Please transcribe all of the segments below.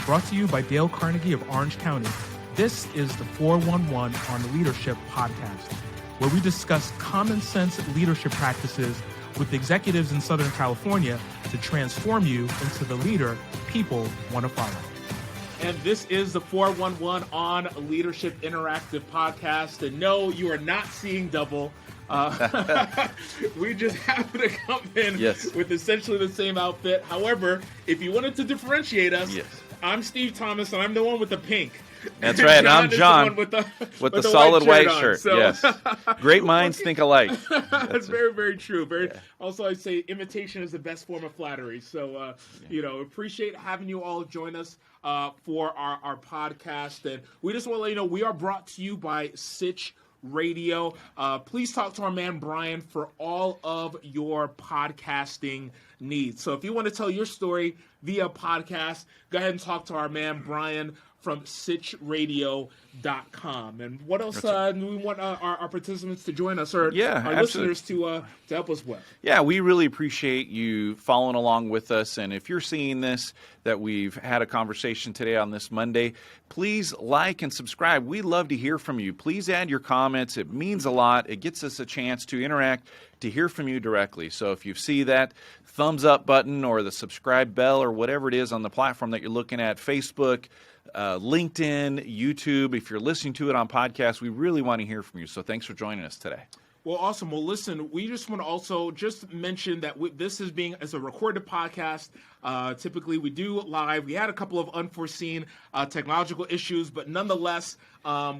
brought to you by Dale Carnegie of Orange County. This is the 411 on Leadership podcast, where we discuss common sense leadership practices with executives in Southern California to transform you into the leader people want to follow. And this is the 411 on Leadership Interactive podcast. And no, you are not seeing double. We just happen to come in with essentially the same outfit. However, if you wanted to differentiate us, I'm Steve Thomas, and I'm the one with the pink. That's right, and I'm John with the solid white shirt. So. Yes, great minds think alike. That's very, very true. Also, I say imitation is the best form of flattery. So, appreciate having you all join us for our podcast. And we just want to let you know we are brought to you by C.A.E. Radio. Please talk to our man Brian for all of your podcasting needs. So if you want to tell your story via podcast, go ahead and talk to our man Brian from CHRadio.com. And what else do we want our participants to join us, or our listeners to help us with? Yeah, we really appreciate you following along with us. And if you're seeing this, that we've had a conversation today on this Monday, please like and subscribe. We love to hear from you. Please add your comments. It means a lot. It gets us a chance to interact, to hear from you directly. So if you see that thumbs up button or the subscribe bell or whatever it is on the platform that you're looking at, Facebook, LinkedIn, YouTube, if you're listening to it on podcast, we really want to hear from you. So thanks for joining us today. Well, awesome. Well, listen, we just want to also just mention that this is being as a recorded podcast. Typically, we do live. We had a couple of unforeseen technological issues, but nonetheless,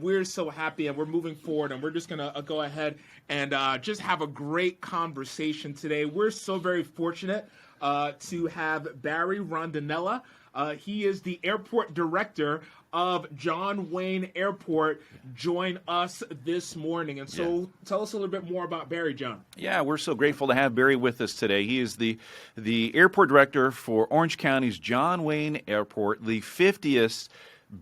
we're so happy and we're moving forward, and we're just going to go ahead and just have a great conversation today. We're so very fortunate to have Barry Rondinella. He is the airport director of John Wayne Airport, join us this morning. And so tell us a little bit more about Barry, John. Yeah, we're so grateful to have Barry with us today. He is the airport director for Orange County's John Wayne Airport, the 50th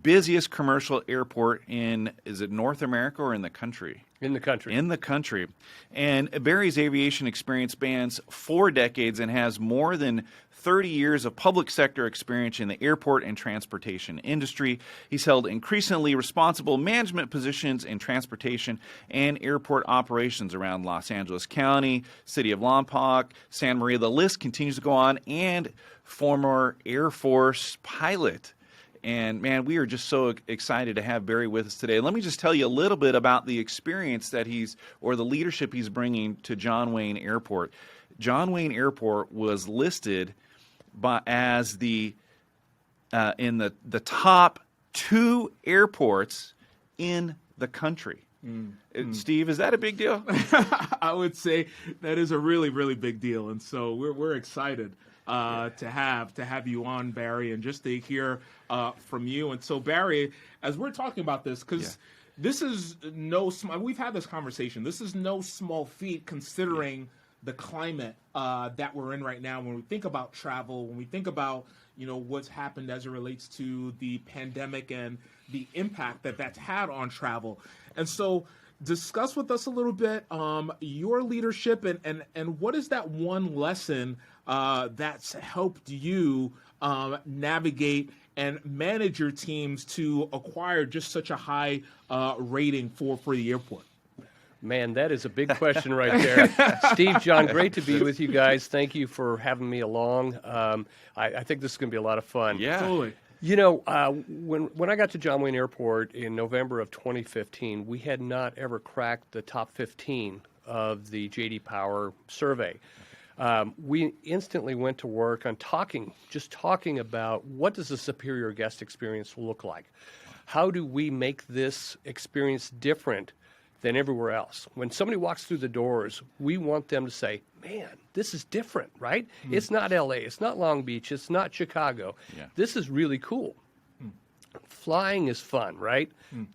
busiest commercial airport in, is it North America or in the country? In the country. In the country. And Barry's aviation experience spans 4 decades and has more than 30 years of public sector experience in the airport and transportation industry. He's held increasingly responsible management positions in transportation and airport operations around Los Angeles County, City of Lompoc, Santa Maria. The list continues to go on, and former Air Force pilot. And, man, we are just so excited to have Barry with us today. Let me just tell you a little bit about the experience that the leadership he's bringing to John Wayne Airport. John Wayne Airport was listed as in the top 2 airports in the country. Steve, is that a big deal? I would say that is a really, really big deal. And so we're excited to have you on, Barry, and just to hear from you. And so, Barry, as we're talking about this, because this is we've had this conversation. This is no small feat considering the climate that we're in right now. When we think about travel, when we think about what's happened as it relates to the pandemic and the impact that that's had on travel. And so discuss with us a little bit your leadership and what is that one lesson that's helped you navigate and manage your teams to acquire just such a high rating for the airport? Man, that is a big question right there. Steve, John, great to be with you guys. Thank you for having me along. I think this is going to be a lot of fun. Yeah. Totally. When I got to John Wayne Airport in November of 2015, we had not ever cracked the top 15 of the J.D. Power survey. We instantly went to work on talking about what does a superior guest experience look like? How do we make this experience different than everywhere else? When somebody walks through the doors, we want them to say, man, this is different, right? It's not L.A., it's not Long Beach, it's not Chicago. Yeah. This is really cool. Flying is fun, right?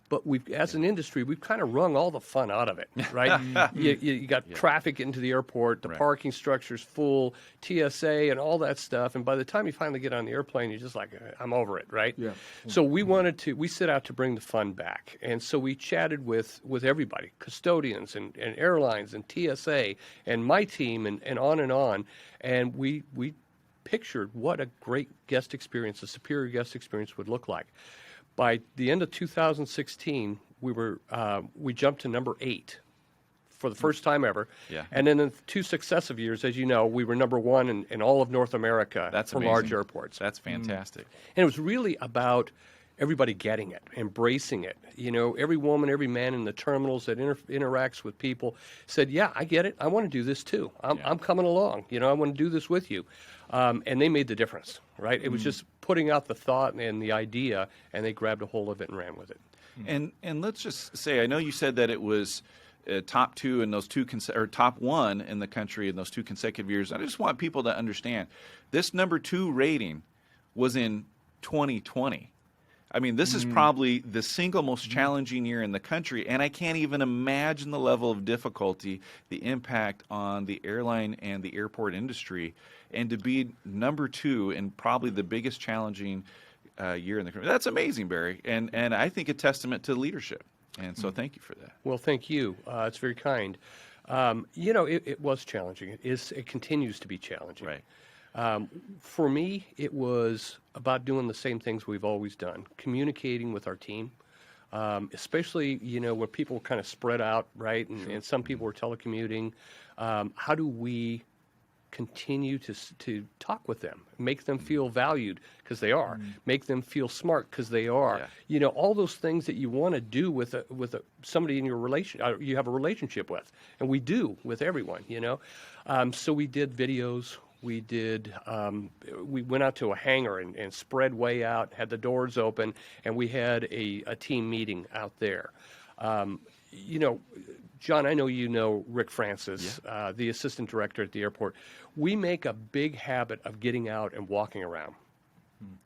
But as an industry, we've kind of wrung all the fun out of it, right? You got traffic into the airport, the parking structure's full, TSA and all that stuff. And by the time you finally get on the airplane, you're just like, I'm over it, right? Yeah. So we set out to bring the fun back. And so we chatted with everybody, custodians and airlines and TSA and my team and on. And we pictured what a great guest experience, a superior guest experience would look like. By the end of 2016, we jumped to number 8 for the first time ever. Yeah. And then in 2 successive years, as you know, we were number 1 in all of North America That's for amazing. large airports. That's fantastic. And it was really about everybody getting it, embracing it. You know, every woman, every man in the terminals that interacts with people said, yeah, I get it. I want to do this too. I'm coming along. You know, I want to do this with you. And they made the difference, right? It was just putting out the thought and the idea, and they grabbed a hold of it and ran with it. And let's just say, I know you said that it was top 2 in those or top 1 in the country in those 2 consecutive years. I just want people to understand this number 2 rating was in 2020. I mean, this is probably the single most challenging year in the country, and I can't even imagine the level of difficulty, the impact on the airline and the airport industry, and to be number 2 in probably the biggest challenging year in the country. That's amazing, Barry, and I think a testament to leadership. And so thank you for that. Well, thank you. It's very kind. You know, it was challenging. It continues to be challenging. Right. For me, it was about doing the same things we've always done, communicating with our team, especially, you know, where people kind of spread out, right, and some people were telecommuting. How do we continue to talk with them, make them feel valued, because they are, make them feel smart, because they are. Yeah. You know, all those things that you want to do with somebody in your you have a relationship with, and we do with everyone, you know. So we did videos. We went out to a hangar and spread way out, had the doors open, and we had a team meeting out there. You know, John, I know you know Rick Francis, the assistant director at the airport. We make a big habit of getting out and walking around,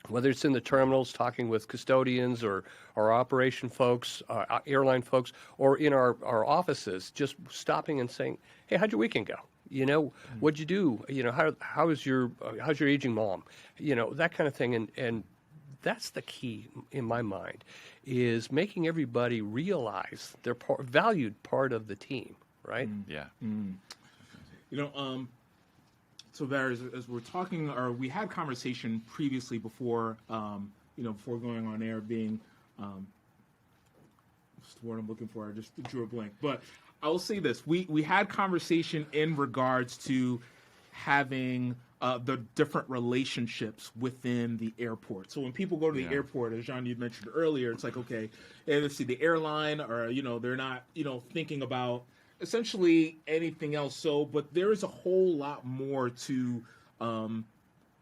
whether it's in the terminals, talking with custodians or our operation folks, airline folks, or in our offices, just stopping and saying, hey, how'd your weekend go? You know, what'd you do? You know, how's your aging mom? You know, that kind of thing. And that's the key in my mind, is making everybody realize they're valued part of the team, right? Yeah. You know, so Barry, as we're talking, or we had conversation previously before, you know, before going on air, being, what's the word I'm looking for? I just drew a blank. But I will say this: we had conversation in regards to having the different relationships within the airport. So when people go to the airport, as Jean, you mentioned earlier, it's like, okay, let's see, the airline, or, you know, they're not, you know, thinking about essentially anything else. So, but there is a whole lot more to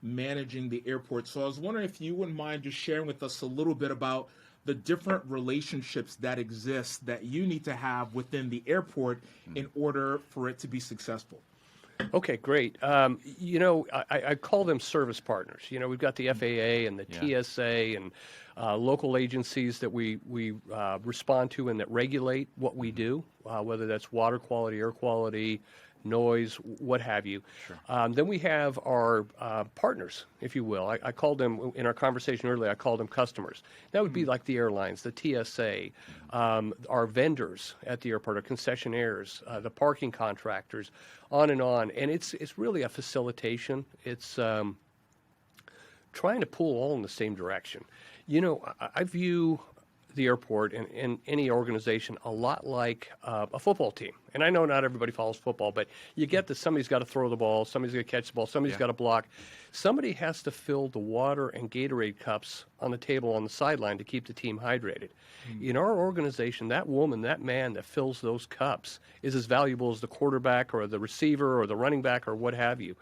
managing the airport. So I was wondering if you wouldn't mind just sharing with us a little bit about the different relationships that exist that you need to have within the airport in order for it to be successful. Okay, great. You know, I call them service partners. You know, we've got the FAA and the TSA and local agencies that we respond to and that regulate what we do, whether that's water quality, air quality, noise, what have you. Sure. Then we have our partners, if you will. I called them, in our conversation earlier, I called them customers. That would be like the airlines, the TSA, our vendors at the airport, our concessionaires, the parking contractors, on. And it's really a facilitation. It's trying to pull all in the same direction. You know, I view the airport and any organization a lot like a football team. And I know not everybody follows football, but you get that somebody's got to throw the ball, somebody's got to catch the ball, somebody's got to block. Somebody has to fill the water and Gatorade cups on the table on the sideline to keep the team hydrated. In our organization, that woman, that man that fills those cups is as valuable as the quarterback or the receiver or the running back or what have you.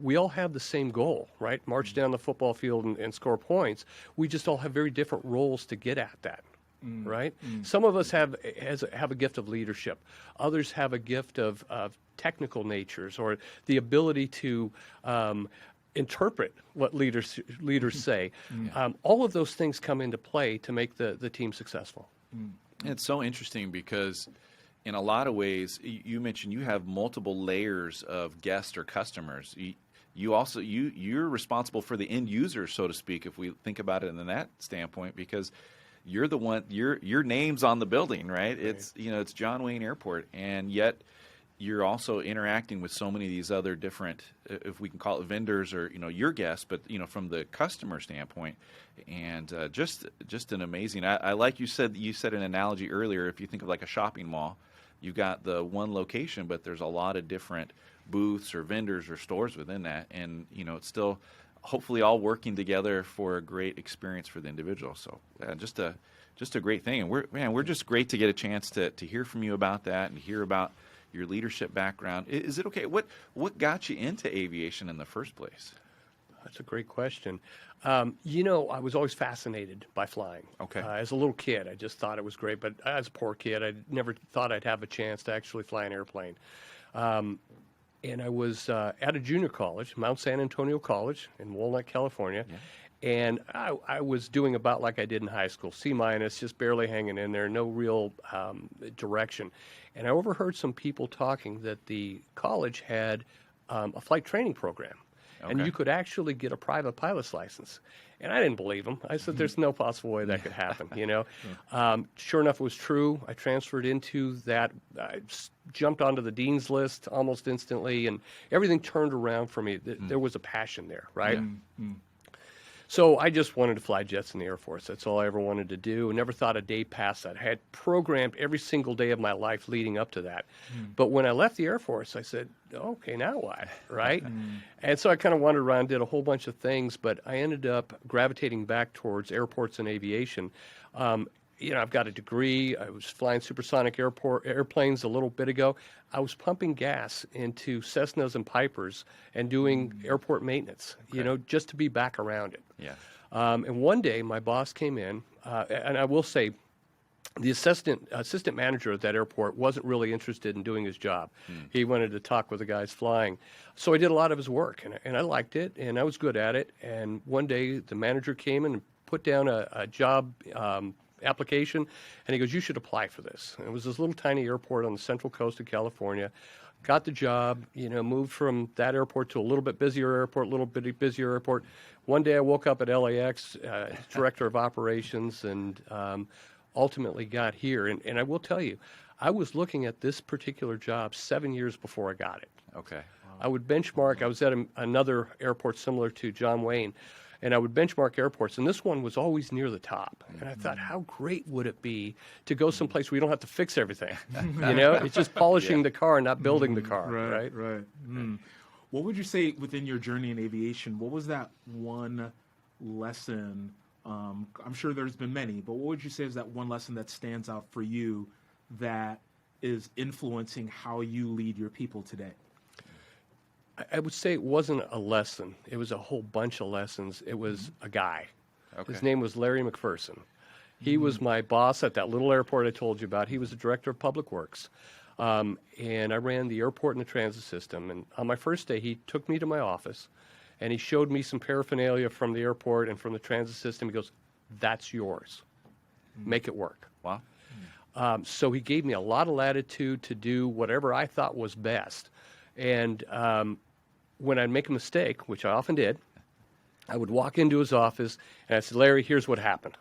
We all have the same goal, right? March down the football field and score points. We just all have very different roles to get at that, right? Some of us have a gift of leadership. Others have a gift of technical natures or the ability to interpret what leaders say. All of those things come into play to make the team successful. It's so interesting because in a lot of ways, you mentioned you have multiple layers of guests or customers. You're responsible for the end user, so to speak, if we think about it in that standpoint, because you're the one, your name's on the building, right? It's, you know, it's John Wayne Airport, and yet you're also interacting with so many of these other different, if we can call it vendors or your guests, but from the customer standpoint, and just an amazing. I like you said an analogy earlier. If you think of like a shopping mall, you've got the one location, but there's a lot of different booths or vendors or stores within that, and it's still hopefully all working together for a great experience for the individual. So just a great thing, and we're just great to get a chance to hear from you about that and hear about your leadership background. Is it okay? What got you into aviation in the first place? That's a great question. I was always fascinated by flying. Okay. As a little kid, I just thought it was great. But as a poor kid, I never thought I'd have a chance to actually fly an airplane. And I was at a junior college, Mount San Antonio College in Walnut, California. Yeah. And I was doing about like I did in high school, C-, just barely hanging in there, no real direction. And I overheard some people talking that the college had a flight training program, and Okay. you could actually get a private pilot's license. And I didn't believe them. I said, there's no possible way that could happen, Sure enough, it was true. I transferred into that. I jumped onto the dean's list almost instantly, and everything turned around for me. There was a passion there, right? Yeah. So I just wanted to fly jets in the Air Force. That's all I ever wanted to do. Never thought a day past that. I had programmed every single day of my life leading up to that. But when I left the Air Force, I said, okay, now what, right? And so I kind of wandered around, did a whole bunch of things, but I ended up gravitating back towards airports and aviation. I've got a degree. I was flying supersonic airplanes a little bit ago. I was pumping gas into Cessnas and Pipers and doing airport maintenance, just to be back around it. Yeah. And one day my boss came in, and I will say the assistant manager at that airport wasn't really interested in doing his job. He wanted to talk with the guys flying. So I did a lot of his work, and I liked it, and I was good at it. And one day the manager came in and put down a job application, and he goes, you should apply for this. And it was this little tiny airport on the central coast of California. Got the job, moved from that airport to a little bit busier airport, One day I woke up at LAX, director of operations, and ultimately got here. And I will tell you, I was looking at this particular job 7 years before I got it. Okay. I would benchmark. I was at another airport similar to John Wayne, and I would benchmark airports, and this one was always near the top. And I thought, how great would it be to go someplace where you don't have to fix everything? It's just polishing the car, not building the car, right? Right. What would you say within your journey in aviation, what was that one lesson? I'm sure there's been many, but what would you say is that one lesson that stands out for you that is influencing how you lead your people today? I would say it wasn't a lesson. It was a whole bunch of lessons. It was a guy. Okay. His name was Larry McPherson. He was my boss at that little airport I told you about. He was the director of public works. And I ran the airport and the transit system. And on my first day, he took me to my office, and he showed me some paraphernalia from the airport and from the transit system. He goes, that's yours. Make it work. Wow. So he gave me a lot of latitude to do whatever I thought was best. And when I'd make a mistake, which I often did, I would walk into his office, and I said, Larry, here's what happened.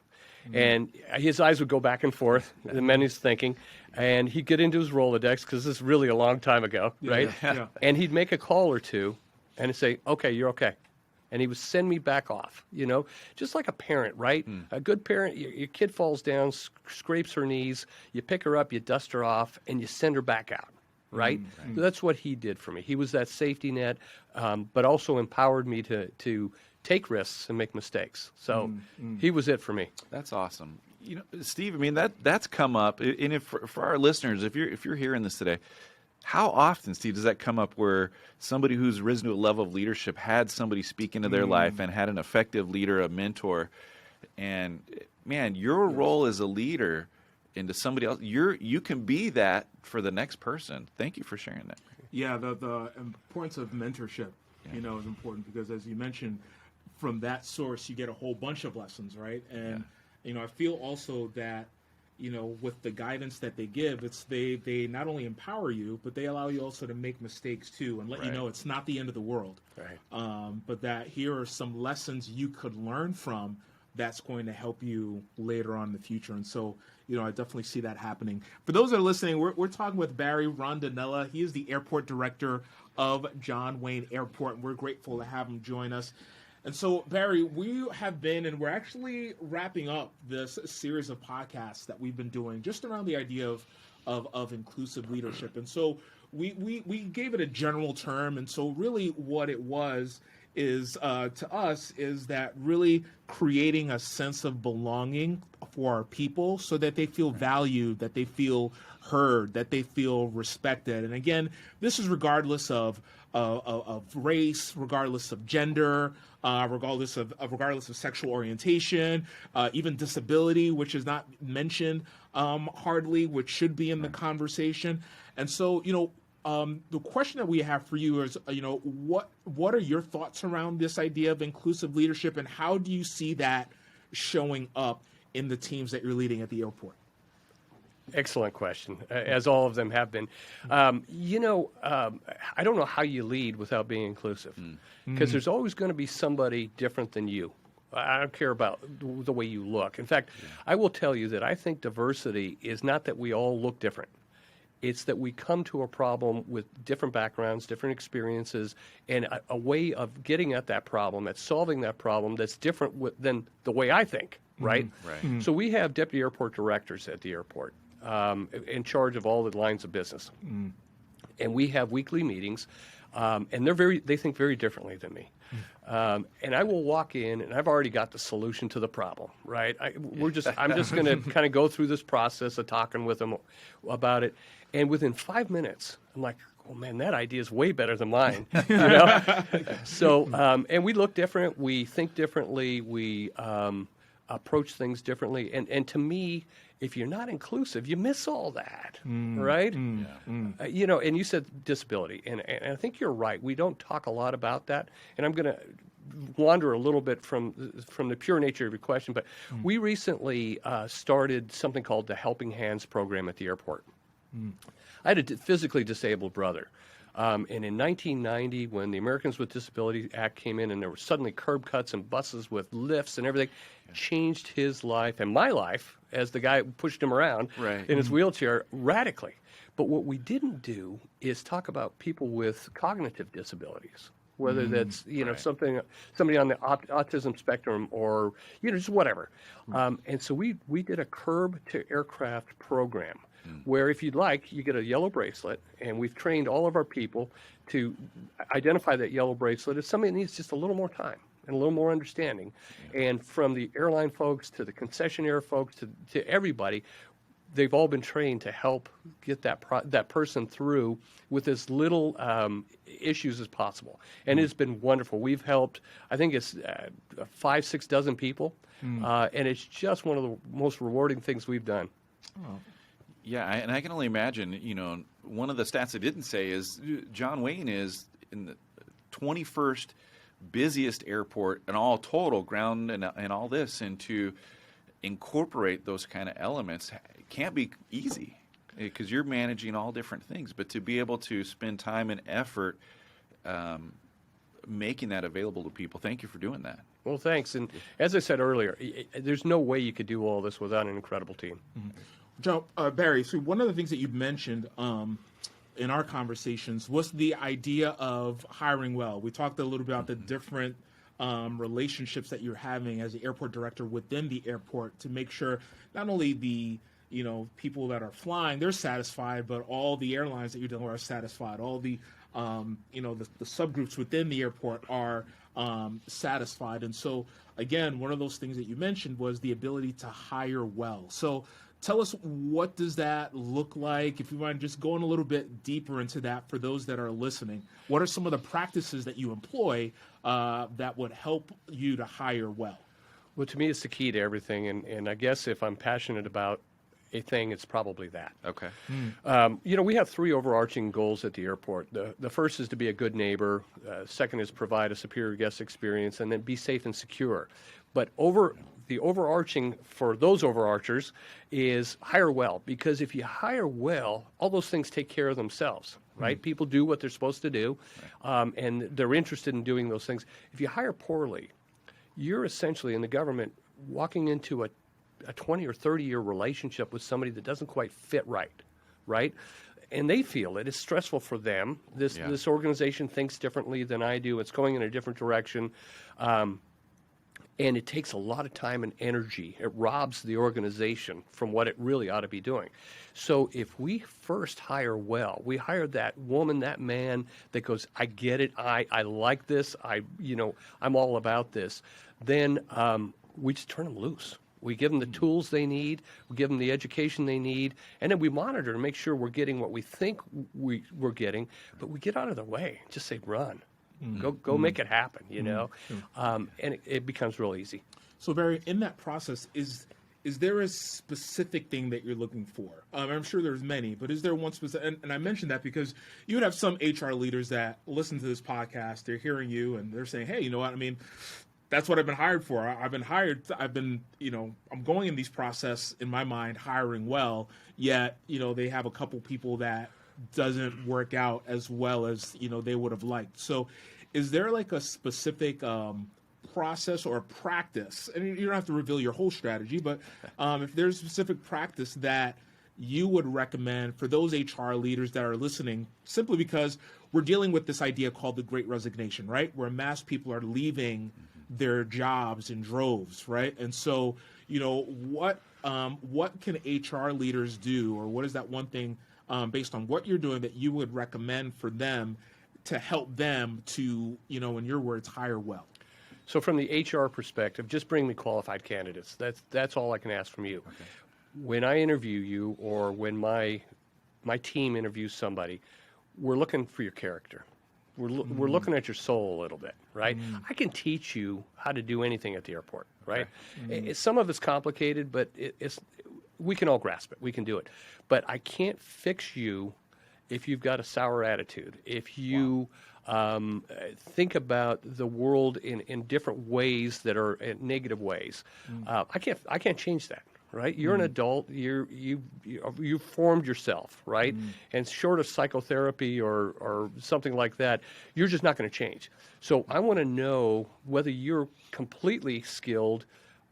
And his eyes would go back and forth, the man he's thinking, and he'd get into his Rolodex, because this is really a long time ago, right? Yeah. And he'd make a call or two, and he'd say, okay, you're okay. And he would send me back off, just like a parent, right? A good parent, your kid falls down, scrapes her knees, you pick her up, you dust her off, and you send her back out. Right? So that's what he did for me. He was that safety net, but also empowered me to take risks and make mistakes. So he was it for me. That's awesome. Steve, I mean that's come up, and if for our listeners, if you're hearing this today, how often, Steve, does that come up where somebody who's risen to a level of leadership had somebody speak into their life and had an effective leader, a mentor, and man, your role as a leader into somebody else, you can be that for the next person. Thank you for sharing that. Yeah, the importance of mentorship, is important because, as you mentioned, from that source you get a whole bunch of lessons, right? And I feel also that with the guidance that they give, they not only empower you, but they allow you also to make mistakes too, and let you know it's not the end of the world. Right. But that here are some lessons you could learn from that's going to help you later on in the future. And so, I definitely see that happening. For those that are listening, we're talking with Barry Rondinella. He is the airport director of John Wayne Airport, and we're grateful to have him join us. And so, Barry, we have been, and we're actually wrapping up this series of podcasts that we've been doing just around the idea of inclusive leadership. And so we gave it a general term. And so really what it was is, to us, is that really creating a sense of belonging for our people so that they feel valued, that they feel heard, that they feel respected. And again, this is regardless of race, regardless of gender, regardless of sexual orientation, even disability, which is not mentioned hardly, which should be in the conversation. And so, the question that we have for you is, what are your thoughts around this idea of inclusive leadership, and how do you see that showing up in the teams that you're leading at the airport? Excellent question, as all of them have been. I don't know how you lead without being inclusive, because there's always going to be somebody different than you. I don't care about the way you look. In fact, I will tell you that I think diversity is not that we all look different. It's that we come to a problem with different backgrounds, different experiences, and a way of getting at that problem, at solving that problem that's different than the way I think, right? Right. So we have deputy airport directors at the airport in charge of all the lines of business. And we have weekly meetings, and they think very differently than me. And I will walk in, and I've already got the solution to the problem, right? I'm just going to kind of go through this process of talking with them about it. And within 5 minutes, I'm like, oh man, that idea is way better than mine. So, and we look different, we think differently, we approach things differently. And to me, if you're not inclusive, you miss all that, right? And you said disability, and I think you're right. We don't talk a lot about that, and I'm going to wander a little bit from the pure nature of your question, but we recently started something called the Helping Hands program at the airport. I had a physically disabled brother. And in 1990, when the Americans with Disabilities Act came in and there were suddenly curb cuts and buses with lifts and everything, changed his life and my life as the guy who pushed him around in his wheelchair radically. But what we didn't do is talk about people with cognitive disabilities, whether that's somebody on the autism spectrum or just whatever. And so we did a curb to aircraft program, where if you'd like, you get a yellow bracelet, and we've trained all of our people to identify that yellow bracelet as somebody that needs just a little more time and a little more understanding. And from the airline folks to the concessionaire folks to everybody, they've all been trained to help get that person through with as little issues as possible. And it's been wonderful. We've helped, I think it's 5-6 dozen people, and it's just one of the most rewarding things we've done. Oh. Yeah, and I can only imagine, one of the stats I didn't say is John Wayne is in the 21st busiest airport and all total ground and all this, and to incorporate those kind of elements can't be easy because you're managing all different things, but to be able to spend time and effort making that available to people, thank you for doing that. Well, thanks. And as I said earlier, there's no way you could do all this without an incredible team. Joe, Barry, so one of the things that you mentioned in our conversations was the idea of hiring well. We talked a little bit about the different relationships that you're having as the airport director within the airport to make sure not only the people that are flying, they're satisfied, but all the airlines that you're dealing with are satisfied. All the the subgroups within the airport are satisfied. And so, again, one of those things that you mentioned was the ability to hire well. So tell us, what does that look like? If you mind just going a little bit deeper into that for those that are listening, what are some of the practices that you employ that would help you to hire well? Well, to me, it's the key to everything. And I guess if I'm passionate about a thing, it's probably that. Okay. We have 3 overarching goals at the airport. The first is to be a good neighbor. Second is provide a superior guest experience, and then be safe and secure. But the overarching for those overarchers is hire well, because if you hire well, all those things take care of themselves, right? People do what they're supposed to do, and they're interested in doing those things. If you hire poorly, you're essentially, and the government walking into a 20 or 30-year relationship with somebody that doesn't quite fit right? And they feel it. It's stressful for them. This organization thinks differently than I do. It's going in a different direction. And it takes a lot of time and energy. It robs the organization from what it really ought to be doing. So if we first hire well, we hire that woman, that man that goes, I get it, I like this, I'm all about this, then we just turn them loose. We give them the tools they need, we give them the education they need, and then we monitor to make sure we're getting what we think we're getting, but we get out of their way. Just say, run. Go make it happen, and it becomes real easy. So, Barry, in that process, is there a specific thing that you're looking for? I'm sure there's many, but is there one specific? And I mentioned that because you would have some HR leaders that listen to this podcast, they're hearing you, and they're saying, hey, you know what, I mean, that's what I've been hired for. I'm going in these process, in my mind, hiring well, yet, they have a couple people that doesn't work out as well as they would have liked. So is there like a specific process or practice, and you don't have to reveal your whole strategy, but if there's a specific practice that you would recommend for those HR leaders that are listening, simply because we're dealing with this idea called the Great Resignation, right, where mass people are leaving their jobs in droves, right? And so what can HR leaders do, or what is that one thing based on what you're doing that you would recommend for them to help them to, in your words, hire well? So from the HR perspective, just bring me qualified candidates. That's all I can ask from you. Okay. When I interview you, or when my team interviews somebody, we're looking for your character. We're looking at your soul a little bit, right? I can teach you how to do anything at the airport, right? Some of it's complicated, but we can all grasp it. We can do it. But I can't fix you if you've got a sour attitude, if you think about the world in different ways that are negative ways. I can't change that, right? You're an adult. You've formed yourself, right? And short of psychotherapy or something like that, you're just not going to change. So I want to know whether you're completely skilled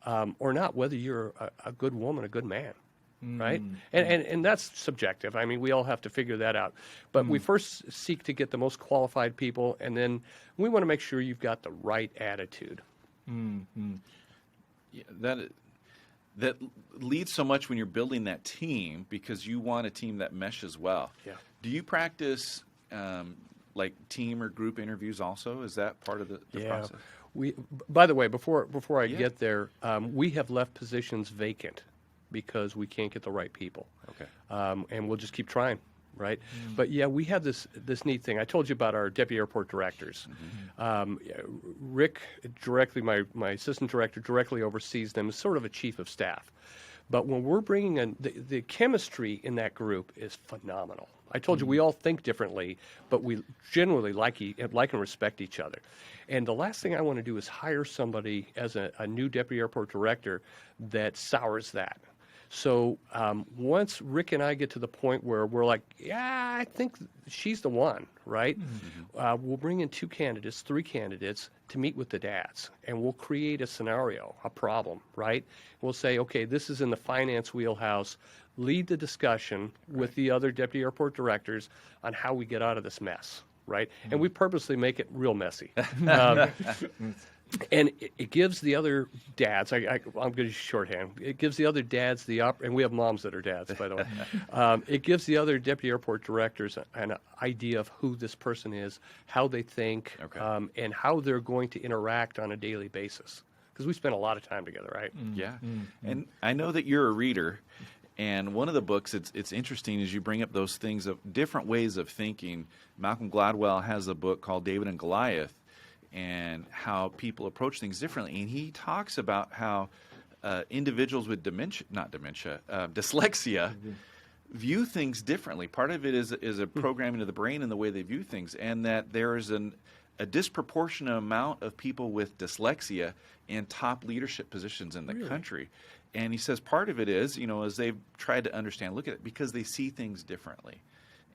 or not, whether you're a good woman, a good man. Right? And that's subjective. I mean, we all have to figure that out. But we first seek to get the most qualified people, and then we want to make sure you've got the right attitude. Yeah, that leads so much when you're building that team, because you want a team that meshes well. Yeah. Do you practice like team or group interviews also? Is that part of the process? By the way, before I get there, we have left positions vacant because we can't get the right people. Okay. And we'll just keep trying, right? But yeah, we have this neat thing. I told you about our deputy airport directors. Rick directly, my assistant director, directly oversees them as sort of a chief of staff. But when we're bringing in, the chemistry in that group is phenomenal. I told you we all think differently, but we generally like and respect each other. And the last thing I want to do is hire somebody as a new deputy airport director that sours that. So once Rick and I get to the point where we're like, yeah, I think she's the one, right? We'll bring in 3 candidates to meet with the dads, and we'll create a scenario, a problem, right? We'll say, okay, this is in the finance wheelhouse. Lead the discussion with the other deputy airport directors on how we get out of this mess, right? And we purposely make it real messy. And it gives the other dads, I'm going to shorthand, it gives the other dads and we have moms that are dads, by the way. It gives the other deputy airport directors an idea of who this person is, how they think, and how they're going to interact on a daily basis. Because we spend a lot of time together, right? Yeah. And I know that you're a reader. And one of the books, it's interesting, is you bring up those things of different ways of thinking. Malcolm Gladwell has a book called David and Goliath, and how people approach things differently. And he talks about how individuals with dyslexia view things differently. Part of it is a programming of the brain and the way they view things, and that there is a disproportionate amount of people with dyslexia in top leadership positions in the country. And he says part of it is, as they've tried to understand, look at it, because they see things differently.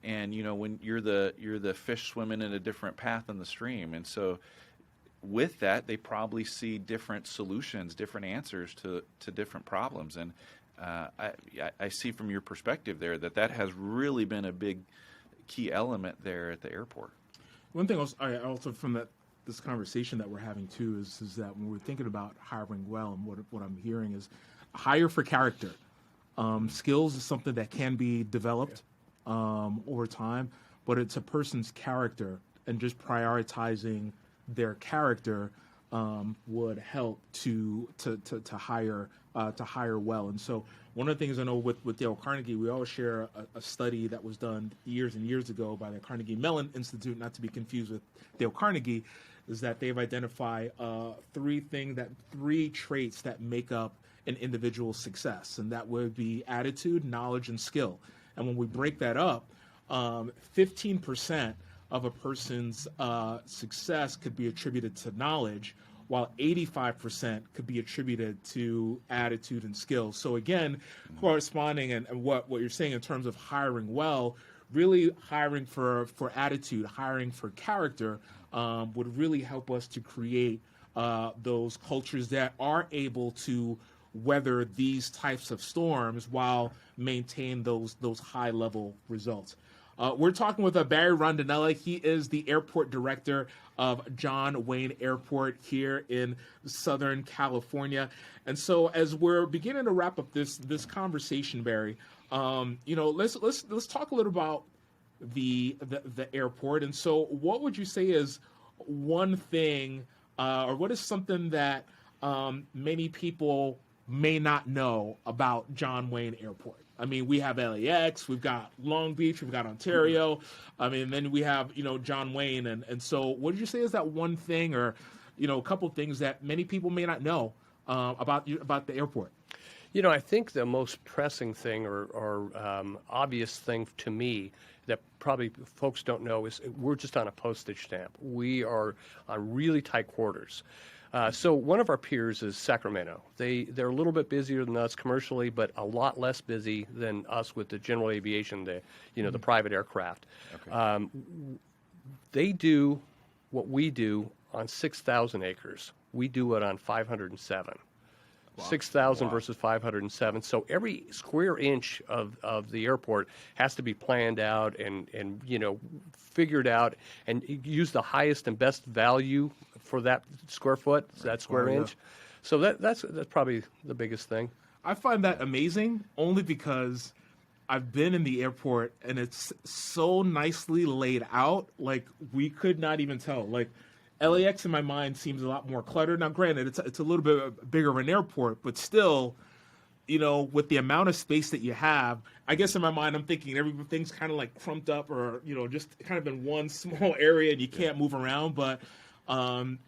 And when you're the fish swimming in a different path in the stream, and so with that, they probably see different solutions, different answers to different problems. And I see from your perspective there that has really been a big key element there at the airport. One thing I also from this conversation that we're having too is that when we're thinking about hiring well, and what I'm hearing is hire for character. Skills is something that can be developed over time, but it's a person's character, and just prioritizing their character would help to hire well. And so one of the things I know with Dale Carnegie, we always share a study that was done years and years ago by the Carnegie Mellon Institute, not to be confused with Dale Carnegie, is that they've identified three traits that make up an individual's success, and that would be attitude, knowledge, and skill. And when we break that up, 15% of a person's success could be attributed to knowledge, while 85% could be attributed to attitude and skills. So again, corresponding and what you're saying in terms of hiring well, really hiring for attitude, hiring for character would really help us to create those cultures that are able to weather these types of storms while maintain those high level results. We're talking with Barry Rondinella. He is the airport director of John Wayne Airport here in Southern California. And so, as we're beginning to wrap up this conversation, Barry, let's talk a little about the airport. And so, what would you say is one thing, or what is something that many people may not know about John Wayne Airport? I mean, we have LAX, we've got Long Beach, we've got Ontario. I mean, then we have, John Wayne. And so what did you say is that one thing or, a couple of things that many people may not know about the airport? I think the most pressing thing or obvious thing to me that probably folks don't know is we're just on a postage stamp. We are on really tight quarters. So one of our peers is Sacramento. They're a little bit busier than us commercially, but a lot less busy than us with the general aviation, the private aircraft. Okay. They do what we do on 6,000 acres. We do it on 507. Wow. 6,000 versus 507. So every square inch of the airport has to be planned out and figured out and use the highest and best value for that square foot, that square inch. So that's probably the biggest thing. I find that amazing only because I've been in the airport and it's so nicely laid out, like we could not even tell. Like LAX in my mind seems a lot more cluttered. Now, granted, it's a little bit bigger of an airport, but still, with the amount of space that you have, I guess in my mind I'm thinking everything's kind of like crumped up or, just kind of in one small area and you can't move around. But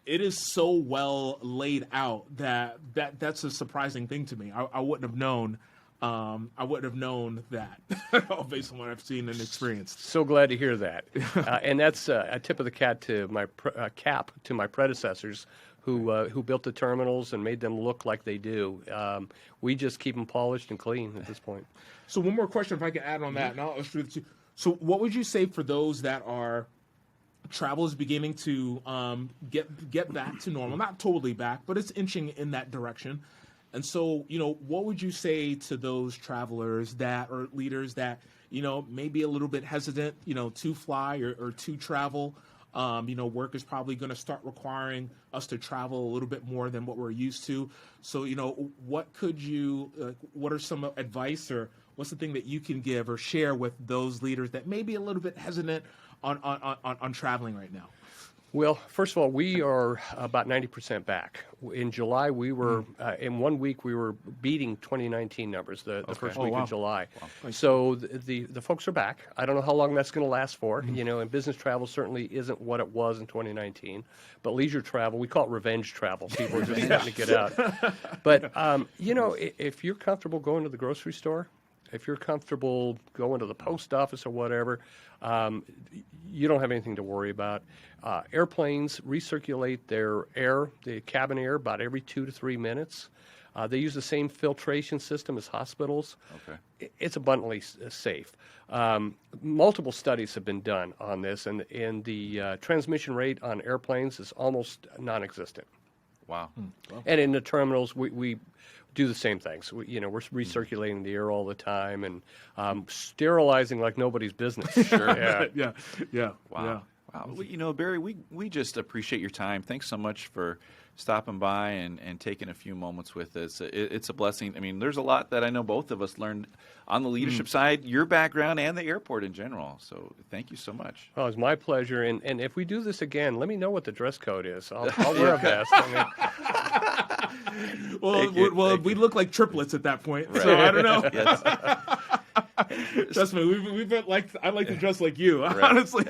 it is so well laid out that's a surprising thing to me. I wouldn't have known. I wouldn't have known that based on what I've seen and experienced. So glad to hear that, and that's a tip of the cap to my predecessors who built the terminals and made them look like they do. We just keep them polished and clean at this point. So one more question, if I can add on that, and I'll shoot it to you. So what would you say for those that are travel is beginning to get back to normal? Not totally back, but it's inching in that direction. And so, what would you say to those travelers or leaders that, may be a little bit hesitant, to fly or to travel? Work is probably going to start requiring us to travel a little bit more than what we're used to. So, what are some advice or what's the thing that you can give or share with those leaders that may be a little bit hesitant on traveling right now? Well, first of all, we are about 90% back. In July, we were in 1 week we were beating 2019 numbers. The first week of July. Wow. So the folks are back. I don't know how long that's going to last for. And business travel certainly isn't what it was in 2019. But leisure travel, we call it revenge travel. People are just starting to get out. But if you're comfortable going to the grocery store, if you're comfortable going to the post office or whatever, you don't have anything to worry about. Airplanes recirculate their air, the cabin air, about every 2 to 3 minutes. They use the same filtration system as hospitals. Okay. It's abundantly safe. Multiple studies have been done on this, and the transmission rate on airplanes is almost non-existent. Wow. And in the terminals, we do the same things. We're recirculating the air all the time and sterilizing like nobody's business. Sure. Yeah. Yeah. Wow. Yeah. Wow. Well, Barry, we just appreciate your time. Thanks so much for stopping by and taking a few moments with us. It's a blessing. I mean, there's a lot that I know both of us learned on the leadership side, your background, and the airport in general. So thank you so much. Oh, it's my pleasure. And if we do this again, let me know what the dress code is. I'll wear a vest. Well, we look like triplets at that point, so I don't know. Yes. Trust me, we've been I like to dress like you, Right. honestly.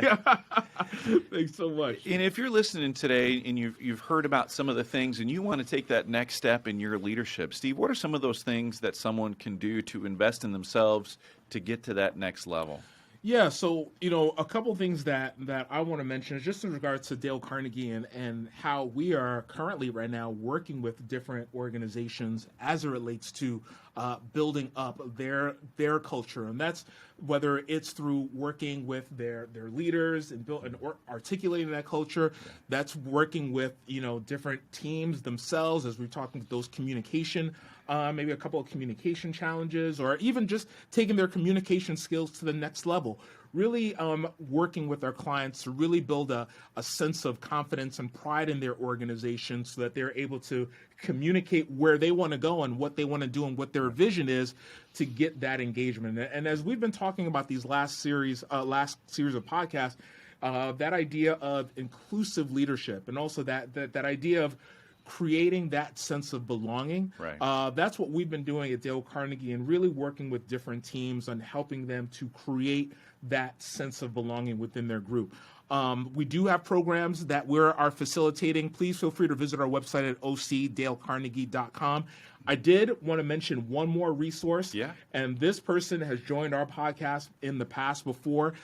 Thanks so much. And if you're listening today and you've heard about some of the things and you want to take that next step in your leadership, Steve, what are some of those things that someone can do to invest in themselves to get to that next level? Yeah, so, a couple things that I want to mention is just in regards to Dale Carnegie and how we are currently right now working with different organizations as it relates to building up their culture. And that's whether it's through working with their leaders and articulating that culture. That's working with, different teams themselves as we're talking with those communication maybe a couple of communication challenges, or even just taking their communication skills to the next level. Really working with our clients to really build a sense of confidence and pride in their organization so that they're able to communicate where they want to go and what they want to do and what their vision is to get that engagement. And as we've been talking about these last series of podcasts, that idea of inclusive leadership and also that idea of creating that sense of belonging. Right. That's what we've been doing at Dale Carnegie and really working with different teams on helping them to create that sense of belonging within their group. We do have programs that we are facilitating. Please feel free to visit our website at ocdalecarnegie.com. I did want to mention one more resource. Yeah. And this person has joined our podcast in the past before,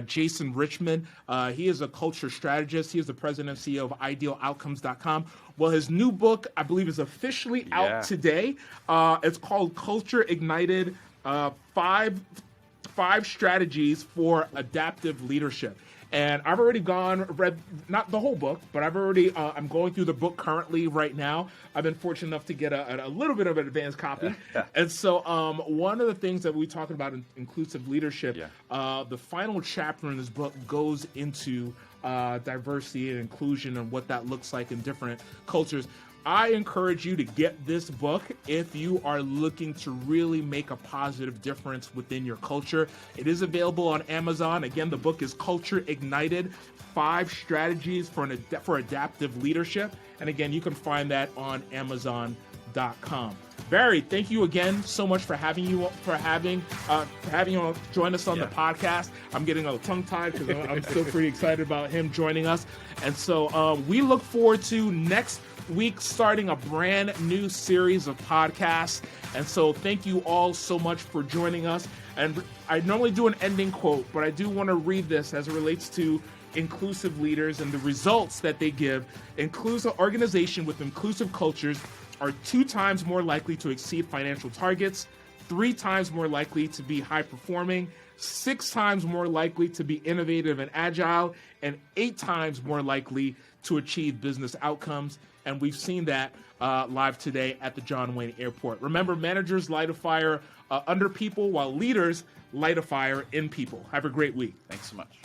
Jason Richmond. He is a culture strategist. He is the president and CEO of idealoutcomes.com. Well, his new book, I believe, is officially out today. It's called Culture Ignited, Five Strategies for Adaptive Leadership. And I've already read, not the whole book, but I'm going through the book currently right now. I've been fortunate enough to get a little bit of an advanced copy. And so one of the things that we talk about in inclusive leadership, the final chapter in this book goes into diversity and inclusion and what that looks like in different cultures. I encourage you to get this book if you are looking to really make a positive difference within your culture. It is available on Amazon. Again, the book is Culture Ignited, 5 Strategies for Adaptive Leadership. And again, you can find that on Amazon.com. Barry, thank you again so much for having you join us on the podcast. I'm getting a little tongue-tied because I'm still pretty excited about him joining us. And so we look forward to next week starting a brand new series of podcasts. And so thank you all so much for joining us. And I normally do an ending quote, but I do want to read this as it relates to inclusive leaders and the results that they give. Inclusive organization with inclusive cultures are 2 times more likely to exceed financial targets, 3 times more likely to be high performing, 6 times more likely to be innovative and agile, and 8 times more likely to achieve business outcomes. And we've seen that live today at the John Wayne Airport. Remember, managers light a fire under people, while leaders light a fire in people. Have a great week. Thanks so much.